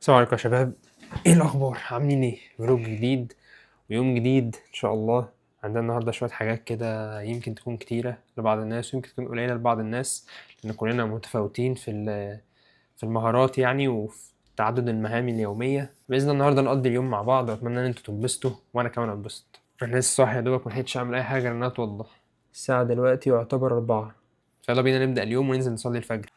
السلام عليكم يا شباب. ايه الاخبار؟ عاملين ايه؟ فلوج جديد ويوم جديد ان شاء الله. عندنا النهارده شويه حاجات كده يمكن تكون كتيره لبعض الناس ويمكن تكون قليله لبعض الناس، لان كلنا متفاوتين في المهارات يعني، وفي تعدد المهام اليوميه. باذن الله النهارده نقضي اليوم مع بعض، واتمنى ان انتوا تنبسطوا وانا كمان اتبسط. انا لسه صاحي يا دوبك، ملحقتش اعمل اي حاجه غير ان انا اتوضى. الساعه دلوقتي يعتبر 4، فيلا بينا نبدا اليوم وننزل نصلي الفجر.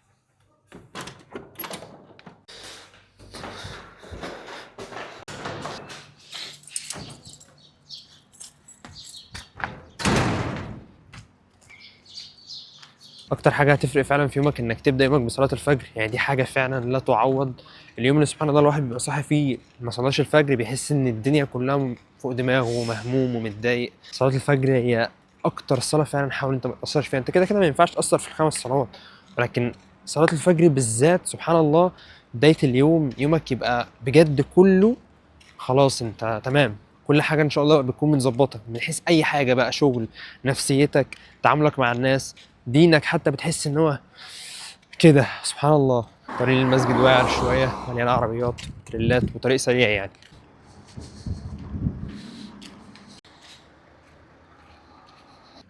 اكتر حاجه هتفرق فعلا في يومك انك تبدا يومك بصلاه الفجر، يعني دي حاجه فعلا لا تعوض. اليوم اللي سبحان الله الواحد بيبقى صاحي فيه ما صلاش الفجر بيحس ان الدنيا كلها فوق دماغه ومهموم ومتضايق. صلاه الفجر هي اكتر صلاه فعلا حاول انت ما تاثرش فيها. انت كده كده ما ينفعش تاثر في الخمس صلوات، ولكن صلاه الفجر بالذات سبحان الله بدايه اليوم، يومك يبقى بجد كله خلاص انت تمام. كل حاجه ان شاء الله بتكون متظبطه من حيث اي حاجه بقى، شغل، نفسيتك، تعاملك مع الناس، دينك، حتى بتحس ان هو كده سبحان الله. طريق المسجد واعر شويه، مليان عربيات تريلات وطريق سريع يعني.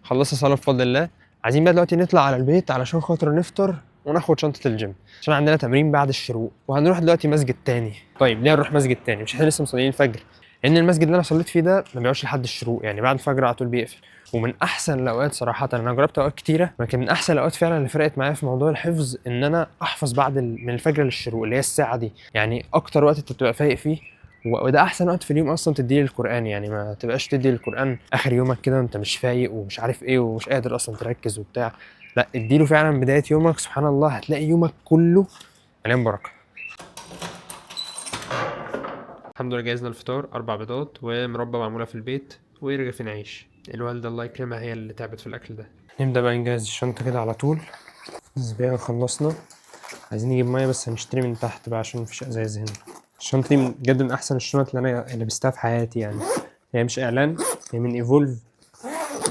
خلصنا صلاه بفضل الله. عايزين بقى دلوقتي نطلع على البيت علشان خاطر نفطر وناخد شنطه الجيم، عشان عندنا تمرين بعد الشروق وهنروح دلوقتي مسجد تاني. طيب ليه نروح مسجد تاني؟ مش احنا لسه مصليين الفجر؟ لان المسجد اللي انا صليت فيه ده ما بيقعدش لحد الشروق، يعني بعد الفجر على طول بيقفل. ومن احسن الاوقات صراحه، انا جربت اوقات كتيره، لكن من احسن الاوقات فعلا اللي فرقت معايا في موضوع الحفظ ان انا احفظ بعد من الفجر للشروق، اللي هي الساعه دي، يعني اكتر وقت انت بتبقى فايق فيه. وده احسن وقت في اليوم اصلا تديه للقران، يعني ما تبقاش تدي للقران اخر يومك كده وانت مش فايق ومش عارف ايه ومش قادر اصلا تركز وبتاع. لا، اديله فعلا بدايه يومك، سبحان الله هتلاقي يومك كله مليان بركه. الحمد لله جهزنا الفطار، 4 بيضات ومربى معموله في البيت ورغيفين عيش. الوالده الله يكرمها هي اللي تعبت في الاكل ده. نبدا بقى نجهز الشنطه كده على طول. السباقة خلصنا، عايزين نجيب ميه بس هنشتري من تحت بقى عشان مفيش ازايز هنا. الشنطه دي بجد من احسن الشنط اللي انا لبستها في حياتي يعني. هي مش اعلان، هي من ايفولف،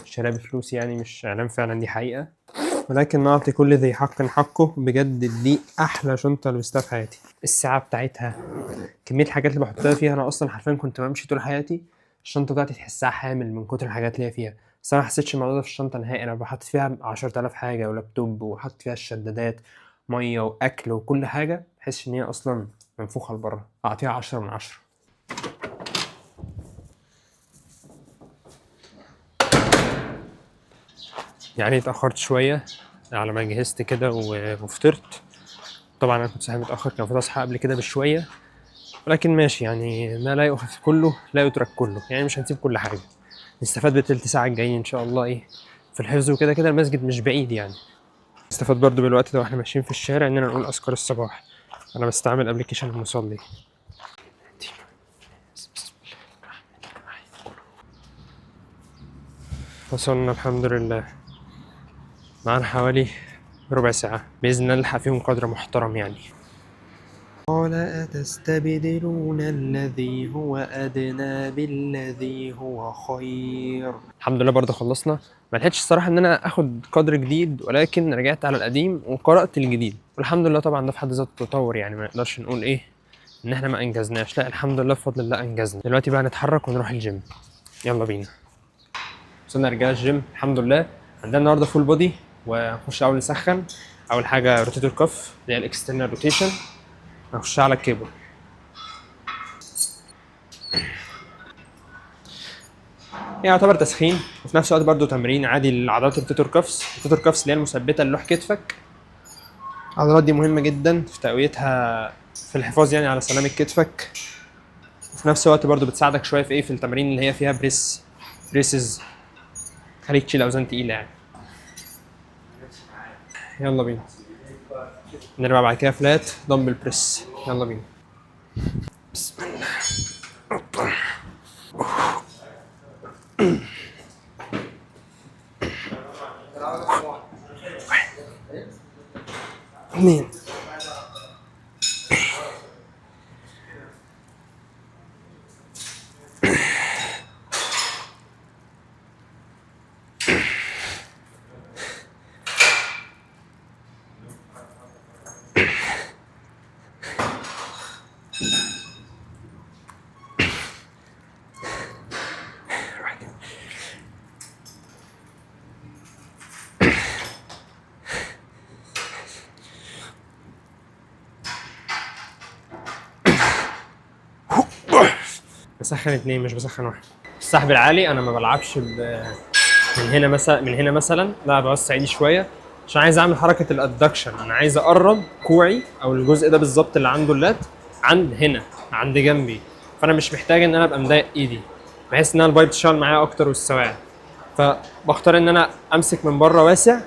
شراها بفلوس يعني، مش اعلان فعلا، دي حقيقه. ولكن نعطي كل ذي حق حقه، بجد دي احلى شنطه لبستها في حياتي. الساعه بتاعتها، كميه الحاجات اللي بحطها فيها، انا اصلا حرفيا كنت بمشي طول حياتي الشنطه بتاعتي تحسها حامل من كتر الحاجات اللي هي فيها. بس انا ما حسيتش الموضوع ده في الشنطه نهائي. انا بحط فيها 10,000 حاجه ولابتوب، وحط فيها الشدادات، ميه واكل وكل حاجه، بحس ان هي اصلا منفوخه لبره. اعطيها 10 من 10. يعني اتاخرت شويه على ما جهزت كده وفطرت. طبعا انا كنت صاحي متاخر، كان المفروض اصحى قبل كده بشويه، ولكن ماشي يعني، ما لا يؤخذ كله لا يترك كله، يعني مش هنسيب كل حاجه. نستفاد بالتلت ساعه الجايين ان شاء الله ايه في الحفظ، وكده كده المسجد مش بعيد يعني. نستفاد برضو بالوقت ده واحنا ماشيين في الشارع اننا نقول اذكار الصباح. انا بستعمل ابلكيشن المصلي. وصلنا الحمد لله، معانا حوالي ربع ساعة، بإذن الله نلحق فيهم قدر محترم يعني. قال أتستبدلون الذي هو أدنى بالذي هو خير. الحمد لله برضه خلصنا. ما لحقتش الصراحة إن أنا آخد قدر جديد، ولكن رجعت على القديم وقرأت الجديد، والحمد لله طبعا ده في حد ذاته تطور، يعني ما نقدرش نقول إيه إن إحنا ما أنجزناش، لا الحمد لله بفضل الله أنجزنا. دلوقتي بقى نتحرك ونروح الجيم، يلا بينا. وصلنا رجال الجيم الحمد لله. عندنا النهارده فول بودي، ونخش اول نسخن. اول حاجه روتيتور كف اللي هي الاكسترنال روتيشن، هنخش على الكيبل. يعني يعتبر تسخين وفي نفس الوقت برضه تمرين عادي لعضلات الروتيتور كفس. الروتيتور كفس اللي هي المثبته للوح كتفك. العضلات دي مهمه جدا في تقويتها، في الحفاظ يعني على سلامه كتفك. وفي نفس الوقت برضه بتساعدك شويه في ايه، في التمارين اللي هي فيها بريسز، خليك تشيل اوزان تقيله يعني. يلا بينا نرجع بعد كده فلات دمبل بريس، يلا بينا. بسم الله. اثنين. بسخن 2 مش بسخن 1. السحب العالي انا ما بلعبش من هنا مثلا لا، بوسع ايدي شويه عشان عايز اعمل حركه الادكشن. انا عايز اقرب كوعي او الجزء ده بالظبط اللي عنده اللات عند هنا عند جنبي، فانا مش محتاج ان انا ابقى مضايق ايدي، بحيث ان انا الباي تشتغل معايا اكتر والسواعد. فبختار ان انا امسك من بره واسع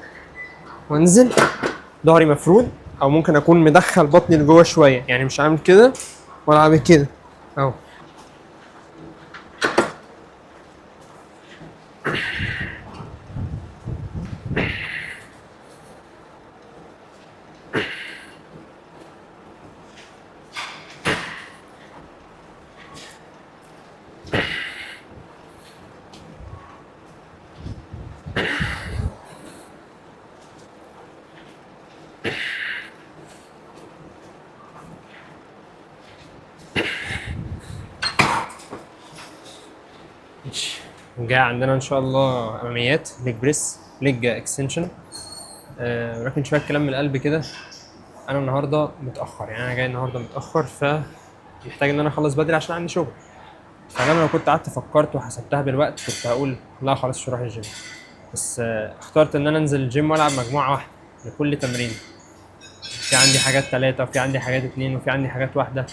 وانزل ظهري مفرود، او ممكن اكون مدخل بطني لجوه شويه، يعني مش عامل كده ولا عامل كده اهو. جاي عندنا ان شاء الله اماميات ليج بريس ليج اكستنشن. ولكن شويه كلام من القلب كده. انا النهارده متاخر، يعني انا جاي النهارده متاخر، فمحتاج ان انا اخلص بدري عشان عندي شغل. فانا لو كنت قعدت فكرت وحسبتها بالوقت كنت هقول لا خلاص مش هروح الجيم. بس اخترت ان انا انزل الجيم والعب مجموعه واحده لكل تمرين. في عندي حاجات 3 وفي عندي حاجات 2 وفي عندي حاجات واحده،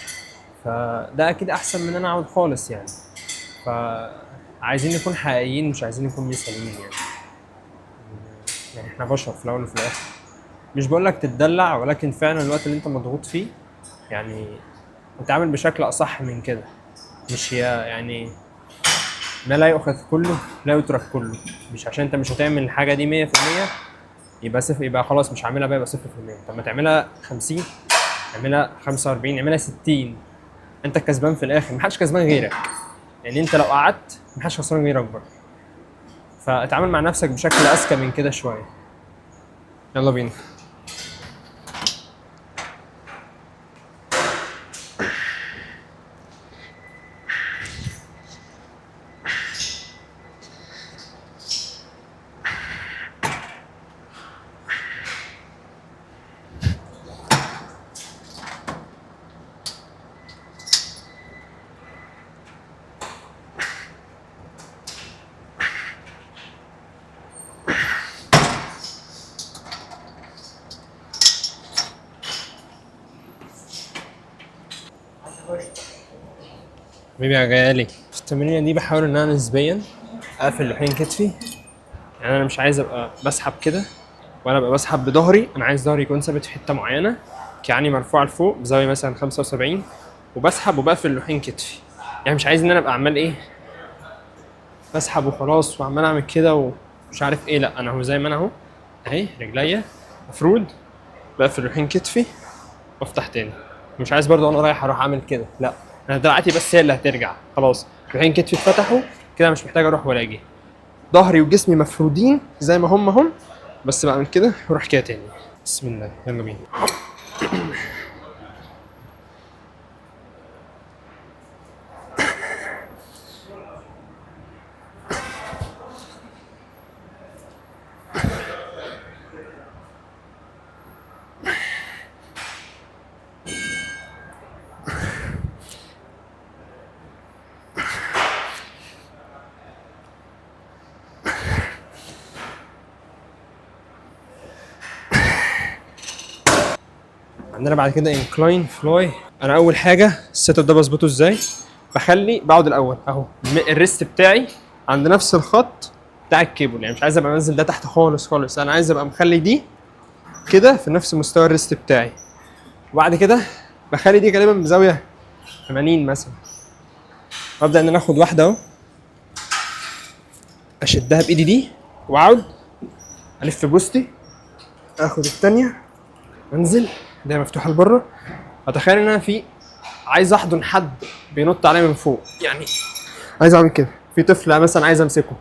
فده اكيد احسن من ان انا اقعد خالص يعني. فعايزين نكون حقيقيين، مش عايزين نكون مثاليين يعني. يعني احنا بشر في الاول وفي الاخر. مش بقول لك تتدلع، ولكن فعلا الوقت اللي انت مضغوط فيه يعني اتعامل بشكل اصح من كده. مش هي يعني ما لا يؤخذ كله لا يترك كله. مش عشان انت مش هتعمل الحاجه دي 100% يبقى صفر، يبقى خلاص مش هعملها بقى يبقى 0%. طب ما تعملها 50، اعملها 45، اعملها 60. انت الكسبان في الاخر، محدش كسبان غيرك. يعني انت لو قعدت محدش خسران غيرك برضه. فاتعامل مع نفسك بشكل اذكى من كده شويه. يلا بينا. حبيبي يا غالي، في التمرينه دي بحاول ان انا نسبيا اقفل لحين كتفي. يعني انا مش عايز ابقى بسحب كده ولا ابقى بسحب بظهري، انا عايز ظهري يكون ثابت في حته معينه، يعني مرفوع لفوق بزاويه مثلا 75، وبسحب وبقفل لحين كتفي. يعني مش عايز ان انا ابقى عمال ايه بسحب وخلاص وعمال اعمل كده ومش عارف ايه. لا، انا هو زي ما انا اهو اهي رجليا مفرود، بقفل لحين كتفي وافتح تاني. مش عايز برضه وانا رايح اروح اعمل كده، لا، انا دراعاتي بس هي اللي هترجع خلاص. لحين كتفي اتفتحوا كده، مش محتاج اروح ولا اجي. ظهري وجسمي مفرودين زي ما هم، بس بعمل كده واروح كده تاني. بسم الله، يلا بينا. عندنا بعد كده انكلاين فلاي. انا اول حاجه السيت اب ده بظبطه ازاي؟ بقعد الاول اهو الريست بتاعي عند نفس الخط بتاع الكيبل، يعني مش عايز ابقى منزل ده تحت خالص خالص، انا عايز ابقى مخلي دي كده في نفس مستوى الريست بتاعي. وبعد كده بخلي دي غالبا بزاويه 80 مثلا، وابدا ان انا اخد واحده اهو اشدها بايدي دي واقعد الف بوستي، اخد الثانيه انزل ده مفتوحه لبره. اتخيل ان انا عايز احضن حد بينط عليا من فوق، يعني عايز اعمل كده في طفل مثلا عايز امسكه.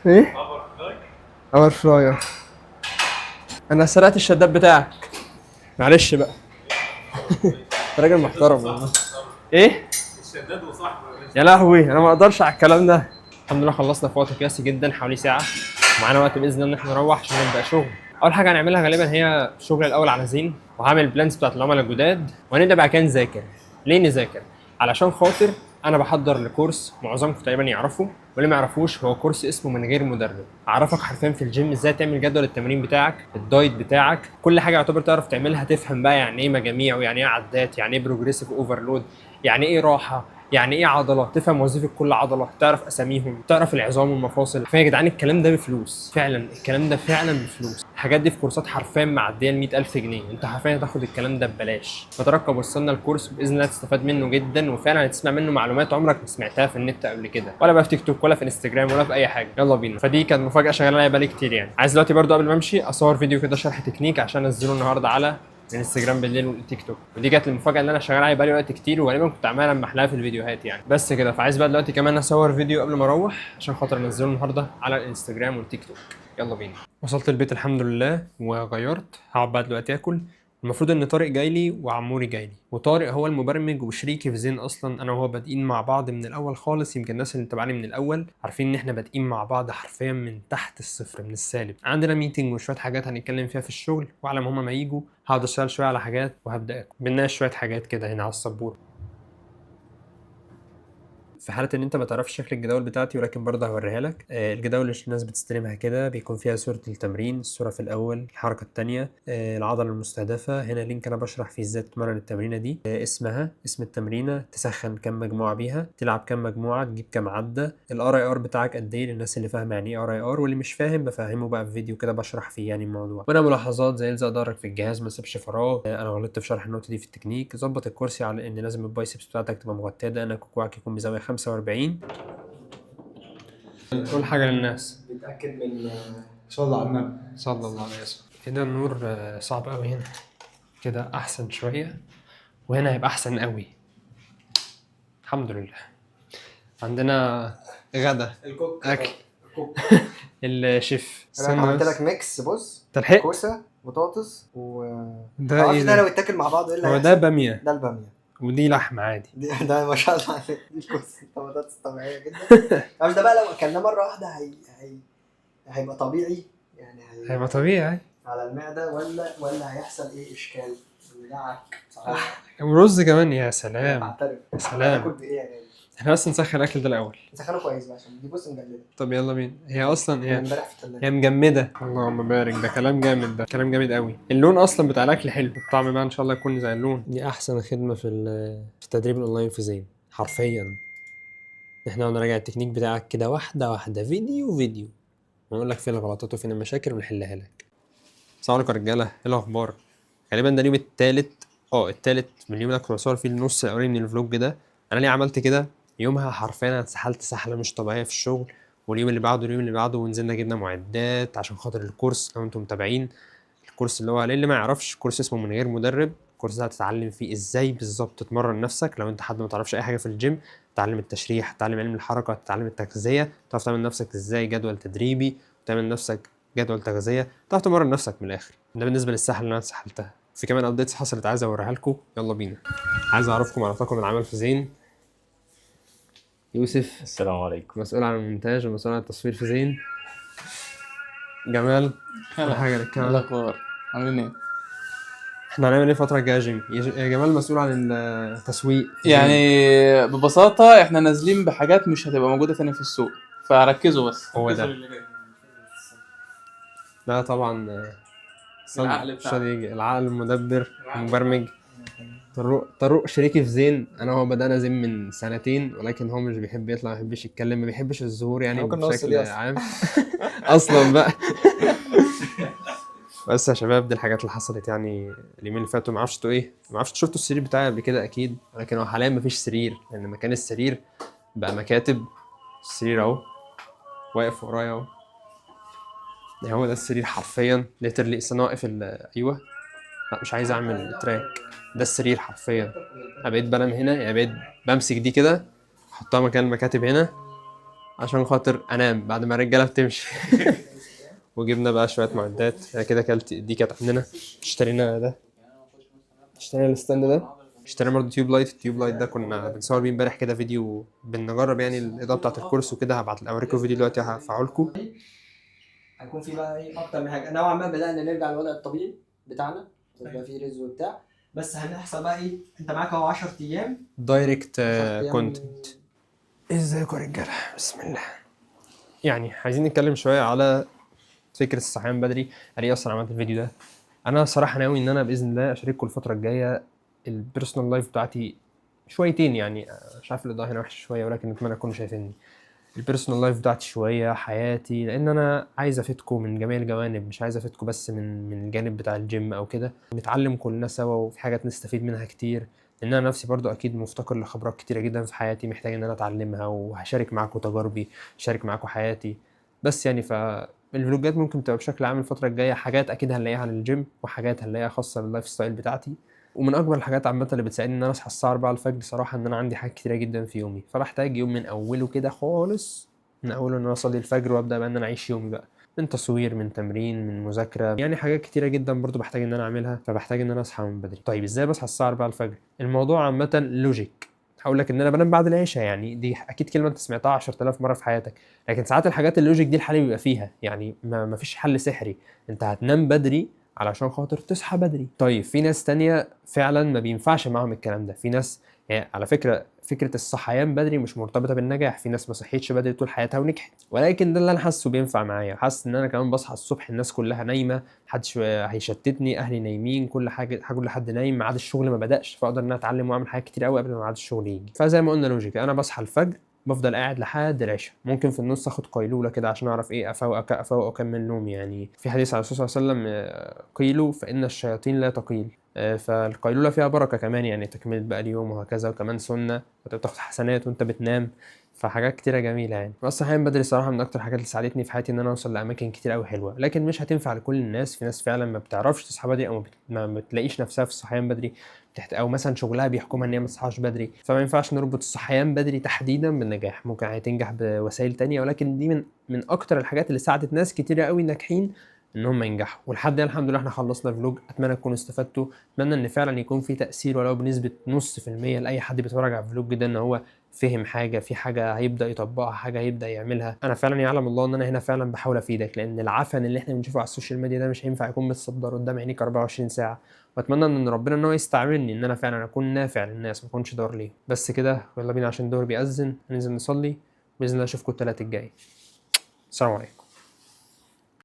ايه؟ اور فلاير. انا سرقت الشداد بتاعك، معلش بقى. انت راجل محترم والله. ايه؟ الشداد وصاحبه يا لهوي، انا ما اقدرش على الكلام ده. الحمد لله خلصنا في وقت قياسي جدا، حوالي ساعه. معانا وقت باذن الله ان احنا نروح عشان نبدا شغل. اول حاجه هنعملها غالبا هي الشغل الاول على زين، وهعمل البلانز بتاعت العملاء الجداد، وهنبدا بعد كده نذاكر. ليه نذاكر؟ علشان خاطر انا بحضر لكورس معظمكم تقريبا يعرفه، واللي ما يعرفوش هو كورس اسمه من غير مدرب. اعرفك حرفيا في الجيم ازاي تعمل جدول التمرين بتاعك، الدايت بتاعك، كل حاجه يعتبر تعرف تعملها. تفهم بقى يعني ايه مجاميع، ويعني ايه عدات، يعني ايه بروجريسيف اوفرلود، يعني ايه راحه، يعني ايه عضله، تفهم وظيفه كل عضله، تعرف اساميهم، تعرف العظام والمفاصل. فيا جدعان الكلام ده بفلوس فعلا، الكلام ده فعلا بفلوس. الحاجات دي في كورسات حرفيا معديه ال 100,000 جنيه، انت حرفيا هتاخد الكلام ده ببلاش. فترقب وصلنا الكورس باذن الله تستفاد منه جدا، وفعلا هتسمع منه معلومات عمرك ما سمعتها في النت قبل كده، ولا بقى في تيك توك ولا في انستجرام ولا في اي حاجه. يلا بينا. فدي كانت مفاجاه شغاله عليها بقالي كتير يعني. عايز دلوقتي برضو قبل ما امشي اصور فيديو كده شرح تكنيك عشان انزله النهارده على الانستجرام بالليل والتيك توك. ودي كانت المفاجاه اللي انا شغال عليها بقالي وقت كتير، وغالبا كنت عمال امحلها في الفيديوهات يعني. بس كده. فعايز بقى دلوقتي كمان اصور فيديو قبل ما اروح عشان خاطر انزله النهارده على الانستجرام والتيك توك. يلا بينا. وصلت البيت الحمد لله وغيرت. هقعد بقى دلوقتي اكل. المفروض ان طارق جاي لي وعموري جاي لي، وطارق هو المبرمج وشريكي في زين. اصلا انا وهو بادئين مع بعض من الاول خالص، يمكن الناس اللي متابعاني من الاول عارفين ان احنا بادئين مع بعض حرفيا من تحت الصفر، من السالب. عندنا ميتنج وشويه حاجات هنتكلم فيها في الشغل، وعلى ما هما ما يجوا هقعد اشتغل شويه على حاجات، وهبدا اكل. بنناقش شويه حاجات كده هنا على السبوره. في حالة إن أنت ما تعرفش شكل الجداول بتاعتي، ولكن برضه هوريها لك. الجداول اللي الناس بتستلمها كده بيكون فيها صورة التمرين، الصورة في الأول، الحركة التانية، العضلة المستهدفة. هنا لينك أنا بشرح فيه إزاي تتمرن التمرينة دي، اسمها، اسم التمرينة، تسخن كام مجموعة بيها، تلعب كام مجموعة، تجيب كام عدة، الار اي ار بتاعك قد إيه للناس اللي فاهمة يعني إيه ار اي ار، واللي مش فاهم بفهمه بقى في فيديو كده بشرح فيه يعني الموضوع. وأنا ملاحظات زي الزق ظهرك في الجهاز ما تسيبش فراغ. أنا غلطت في شرح النقطة دي في التكنيك. ظبط الكرسي على إن لازم البايسبس بتاعتك تبقى مغطية، ده أنا كوعك يكون بزاوية 45. كل حاجة للناس. بيتأكد من صلى على النبي صلى الله عليه وسلم. كده النور صعب قوي هنا، كده أحسن شوية، وهنا هيبقى أحسن قوي. الحمد لله. عندنا غدا، الكوك أكل. الكوك الشيف انا عملت لك ميكس. بص، تلحق. كوسه، بطاطس ده معرفش ايه ده لو ده؟ اتاكل مع بعض ايه اللي هو هيحصل. ده بامية ده الباميه، ودي لحم عادي. ده ما شاء الله عليك. دي كوسه بطاطس طبيعيه جدا. عارف ده بقى لو اكلناه مره واحده هيبقى طبيعي يعني، هيبقى طبيعي على المعده، ولا هيحصل ايه اشكال يدعك صراحه. ورز كمان. يا سلام بعترف. يا سلام. هاكل بايه يا غالي؟ احنا بس نسخن الاكل ده الاول. نسخنه كويس بقى عشان دي بص مجلده. طب يلا بينا. هي اصلا من هي امبارح في الثلاجه. هي مجمده. اللهم بارك. ده كلام جامد، ده كلام جامد قوي. اللون اصلا بتاع الاكل حلو، الطعم بقى ان شاء الله يكون زي اللون. دي احسن خدمه في التدريب الاونلاين في زين حرفيا. احنا هنراجع التكنيك بتاعك كده واحده واحده، فيديو فيديو، ونقول لك فين الغلطات وفين المشاكل ونحلها لك. السلام عليكم يا رجاله، ايه الاخبار؟ غالبا ده اليوم التالت من اليوم اللي كنت بصور فيه النص الاولاني من الفلوج ده. انا ليه عملت كده؟ يومها حرفيا انا اتسحلت سحله مش طبيعيه في الشغل، واليوم اللي بعده اليوم اللي بعده، ونزلنا جبنا معدات عشان خاطر الكورس. لو انتم متابعين الكورس اللي هو اللي ما يعرفش، كورس اسمه من غير مدرب. الكورس ده هتتعلم فيه ازاي بالظبط تتمرن نفسك. لو انت حد ما تعرفش اي حاجه في الجيم، تتعلم التشريح، تتعلم علم الحركه، تتعلم التغذيه، تعرف تعمل نفسك ازاي جدول تدريبي، وتعمل نفسك جدول تغذيه، تعرف تمرن نفسك من الاخر. ده بالنسبه للسحله اللي انا اتسحلتها. في كمان ابديتس حصلت عايز اوريها لكم. يلا بينا. عايز اعرفكم على طاقم العمل في زين. يوسف السلام عليكم. مسؤول عن المونتاج ومسؤول عن التصوير في زين. جمال كل حاجه للكاميرا. الاخبار عاملين ايه؟ احنا هنعمل ايه الفتره الجايه يا جيمي؟ يا جمال مسؤول عن التسويق في زين. يعني ببساطة احنا نازلين بحاجات مش هتبقى موجودة تاني في السوق، فركزوا بس. هو ركزوا ده. للي جاي. ده طبعا العقل بتاعنا. صديق العقل المدبر المبرمج. طروق شريكي في زين. انا هو بدأنا زين من سنتين، ولكن هو مش بيحب يطلع، ما بيحبش يتكلم، ما بيحبش الظهور يعني ممكن نوصل بشكل ليه أصلاً؟ عام. اصلا بقى. بس يا شباب دي الحاجات اللي حصلت يعني اليومين اللي فاتوا. ما اعرفش انتوا ايه، ما اعرفش شفتوا السرير بتاعي قبل كده اكيد، ولكن هو حاليا ما فيش سرير، لان مكان السرير بقى مكاتب. السرير اهو واقف ورايا اهو. هو ده السرير حرفيا ليترلي. انا واقف ايوه، لا مش عايز اعمل تراك. ده السرير حرفيا. انا بقيت بنام هنا يعني، بقيت بمسك دي كده احطها مكان المكاتب هنا، عشان خاطر انام بعد ما الرجاله بتمشي. وجبنا بقى شويه معدات كده. كلت دي كانت عندنا. اشترينا الستاند ده. اشترينا برضه التيوب لايت ده كنا بنصور بيه امبارح كده فيديو بنجرب يعني الاضاءه بتاعه الكورس وكده. اوريكم فيديو دلوقتي هرفعه لكم. هيكون في بقى ايه اكتر من حاجه، نوعا ما بدانا نرجع للوضع الطبيعي بتاعنا، يبقى في رز وبتاع، بس هنحصل بقى ايه، انت معاك اهو 10 ايام دايركت 10 أيام كونتنت. ازيكم يا رجاله؟ بسم الله. يعني عايزين نتكلم شويه على فكره الصحيان بدري. انا ليه اصلا عملت الفيديو ده؟ انا صراحه ناوي ان انا باذن الله اشارككم الفتره الجايه البيرسونال لايف بتاعتي شويتين. يعني مش عارف الاضاءه هنا وحشه شويه، ولكن اتمنى تكونوا شايفيني. البيرسونال لايف بتاعتي شويه، حياتي، لان انا عايز افيدكم من جميع الجوانب. مش عايز افيدكم بس من الجانب بتاع الجيم او كده. نتعلم كلنا سوا وفي حاجات نستفيد منها كتير. لان انا نفسي برضو اكيد مفتقر لخبرات كتيره جدا في حياتي، محتاج ان انا اتعلمها، وهشارك معاكم تجاربي، هشارك معاكم حياتي. بس يعني الفلوجات ممكن تبقى بشكل عام الفتره الجايه حاجات اكيد هنلاقيها عن الجيم، وحاجات هنلاقيها خاصه باللايف ستايل بتاعتي. ومن اكبر الحاجات عامه اللي بتساعدني ان انا اصحى الساعه 4 الفجر صراحه ان انا عندي حاجات كتيره جدا في يومي، فبحتاج يوم من اوله كده خالص، من اوله ان انا اصلي الفجر وابدا بقى ان انا اعيش يومي بقى، من تصوير، من تمرين، من مذاكره، يعني حاجات كتيره جدا برضو بحتاج ان انا اعملها. فبحتاج ان انا اصحى من بدري. طيب ازاي بصحى الساعه 4 الفجر؟ الموضوع عامه لوجيك. هقول لك ان انا بنام بعد العشاء، يعني دي اكيد كلمه انت سمعتها 10000 مره في حياتك. لكن ساعات الحاجات اللوجيك دي الحل بيبقى فيها، يعني ما فيش حل سحري. انت هتنام بدري علشان خاطر تصحى بدري. طيب في ناس تانية فعلا ما بينفعش معاهم الكلام ده. في ناس يعني على فكرة فكرة الصحيان بدري مش مرتبطة بالنجاح. في ناس ما صحيتش بدري طول حياتها ونجحت، ولكن ده اللي انا حاسه بينفع معايا. حاسس ان انا كمان بصحى الصبح الناس كلها نايمة، محدش هيشتتني، اهلي نايمين، كل حاجة كل حد نايم، ميعاد الشغل ما بدأش، فاقدر ان انا اتعلم واعمل حاجات كتير قوي قبل ما ميعاد الشغل يجي. فزي ما قلنا لوجيك، انا بصحى الفجر، بفضل قاعد لحد العشاء، ممكن في النص اخد قيلوله كده عشان اعرف ايه افوق واكمل نوم. يعني في حديث على الرسول صلى الله عليه وسلم قيلوا فان الشياطين لا تقيل. فالقيلوله فيها بركه كمان، يعني تكمله بقى اليوم وهكذا، وكمان سنه وتاخد حسنات وانت بتنام. فحاجات كتيره جميله يعني. بس الصحيان بدري صراحه من اكتر الحاجات اللي ساعدتني في حياتي ان انا اوصل لاماكن كتير قوي حلوه، لكن مش هتنفع لكل الناس. في ناس فعلا ما بتعرفش تصحى بدري، او ما بتلاقيش نفسها في الصحيان بدري، او مثلا شغلها بيحكمها ان هي ما تصحاش بدري. فما ينفعش نربط الصحيان بدري تحديدا بالنجاح. ممكن هتنجح بوسائل تانية، ولكن دي من اكتر الحاجات اللي ساعدت ناس كتيره قوي ناجحين ان هم ينجحوا. ولحد الان الحمد لله احنا خلصنا الفلوج. اتمنى تكونوا استفدتوا، اتمنى ان فعلا يكون في تاثير ولو بنسبه نص في المية لاي حد بيتفرج على الفلوج ده، ان هو فهم حاجه، في حاجه هيبدا يطبقها، حاجه هيبدا يعملها. انا فعلا يعلم الله ان انا هنا فعلا بحاول افيدك، لان العفن اللي احنا بنشوفه على السوشيال ميديا ده مش هينفع يكون متصدر قدام عينيك 24 ساعه. واتمنى ان ربنا ان هو يستعملني ان انا فعلا اكون نافع للناس، ما اكونش ضار ليهم. بس كده، يلا بينا عشان الظهر بيأذن، ننزل نصلي. باذن الله اشوفكم الثلاث الجاي. السلام عليكم.